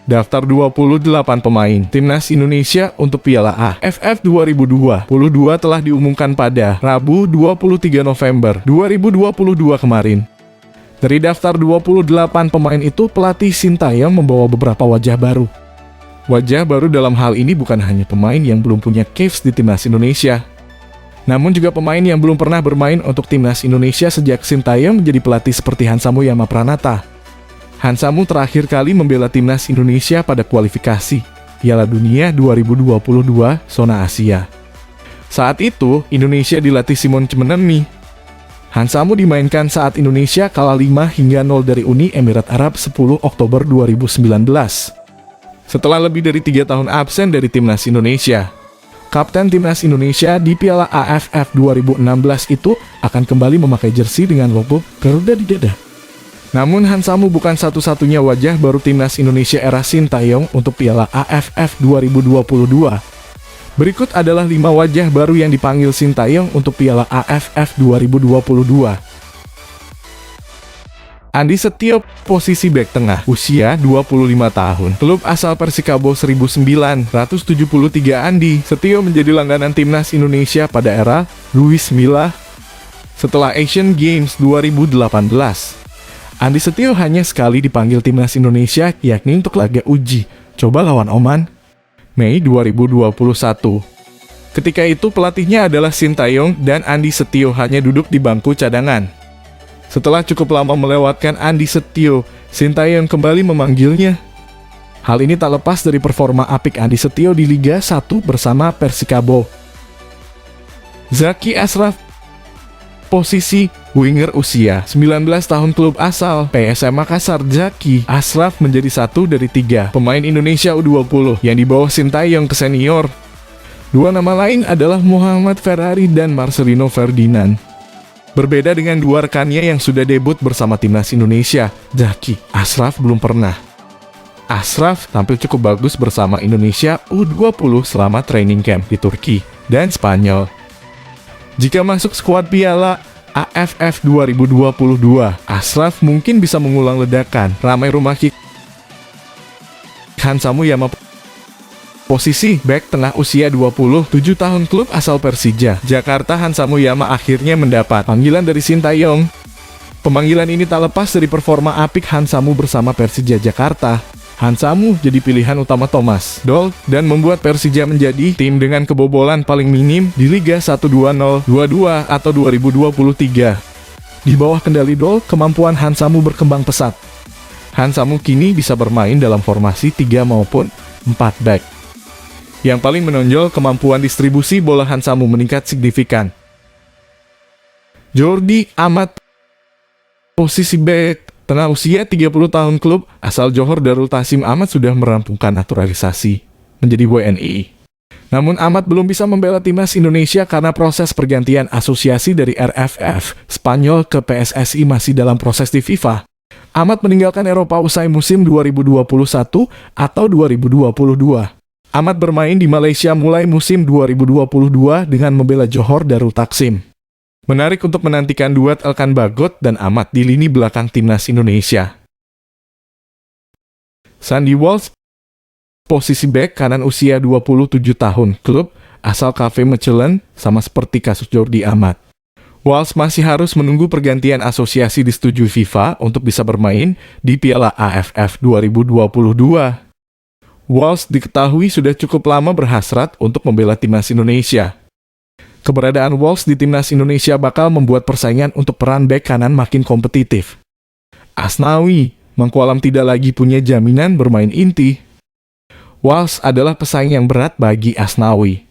Daftar 28 pemain Timnas Indonesia untuk Piala AFF 2022 telah diumumkan pada Rabu 23 November 2022 kemarin. Dari daftar 28 pemain itu, pelatih Sintayong membawa beberapa wajah baru. Wajah baru dalam hal ini bukan hanya pemain yang belum punya caps di Timnas Indonesia, namun juga pemain yang belum pernah bermain untuk Timnas Indonesia sejak Sintayong menjadi pelatih seperti Hansamu Yama Pranata. Hansamu terakhir kali membela Timnas Indonesia pada kualifikasi Piala Dunia 2022 zona Asia. Saat itu, Indonesia dilatih Simon Cmenemi. Hansamu dimainkan saat Indonesia kalah 5-0 dari Uni Emirat Arab 10 Oktober 2019. Setelah lebih dari 3 tahun absen dari Timnas Indonesia, Kapten Timnas Indonesia di Piala AFF 2016 itu akan kembali memakai jersey dengan logo Garuda di dada. Namun Hansamu bukan satu-satunya wajah baru Timnas Indonesia era Sintayong untuk Piala AFF 2022. Berikut adalah 5 wajah baru yang dipanggil Sintayong untuk Piala AFF 2022. Andi Setio, posisi bek tengah, usia 25 tahun. Klub asal Persikabo 1973. Andi Setio menjadi langganan Timnas Indonesia pada era Luis Milla. Setelah Asian Games 2018, Andi Setio hanya sekali dipanggil Timnas Indonesia, yakni untuk laga uji coba lawan Oman, Mei 2021. Ketika itu pelatihnya adalah Sintayong dan Andi Setio hanya duduk di bangku cadangan. Setelah cukup lama melewatkan Andi Setio, Sintayong kembali memanggilnya. Hal ini tak lepas dari performa apik Andi Setio di Liga 1 bersama Persikabo. Zaki Ashraf, posisi winger, usia 19 tahun, klub asal PSM Makassar. Zaki Ashraf menjadi satu dari 3 pemain Indonesia U20 yang dibawa Sintayong ke senior. 2 nama lain adalah Muhammad Ferrari dan Marcelino Ferdinand. Berbeda dengan 2 rekannya yang sudah debut bersama Timnas Indonesia, Zaki Ashraf belum pernah. Ashraf tampil cukup bagus bersama Indonesia U20 selama training camp di Turki dan Spanyol. Jika masuk skuad Piala AFF 2022, Ashraf mungkin bisa mengulang ledakan ramai rumah kick Hansamu Yama. Posisi bek tengah, usia 27 tahun, klub asal Persija Jakarta. Hansamu Yama akhirnya mendapat panggilan dari Sintayong. Pemanggilan ini tak lepas dari performa apik Hansamu bersama Persija Jakarta. Hansamu jadi pilihan utama Thomas Doll dan membuat Persija menjadi tim dengan kebobolan paling minim di Liga 1 2022 atau 2023. Di bawah kendali Doll, kemampuan Hansamu berkembang pesat. Hansamu kini bisa bermain dalam formasi 3 maupun 4 back. Yang paling menonjol, kemampuan distribusi bola Hansamu meningkat signifikan. Jordi Amat, posisi bek tengah, usia 30 tahun, klub asal Johor Darul Tasim. Amat sudah merampungkan naturalisasi menjadi WNI. Namun Amat belum bisa membela Timnas Indonesia karena proses pergantian asosiasi dari RFF Spanyol ke PSSI masih dalam proses di FIFA. Amat meninggalkan Eropa usai musim 2021 atau 2022. Amat bermain di Malaysia mulai musim 2022 dengan membela Johor Darul Taksim. Menarik untuk menantikan duet Elkan Bagot dan Amat di lini belakang Timnas Indonesia. Sandy Walsh, posisi bek kanan, usia 27 tahun, klub asal KV Mechelen. Sama seperti kasus Jordi Amat, Walsh masih harus menunggu pergantian asosiasi disetujui FIFA untuk bisa bermain di Piala AFF 2022. Walsh diketahui sudah cukup lama berhasrat untuk membela Timnas Indonesia. Keberadaan Walsh di Timnas Indonesia bakal membuat persaingan untuk peran bek kanan makin kompetitif. Asnawi mengklaim tidak lagi punya jaminan bermain inti. Walsh adalah pesaing yang berat bagi Asnawi.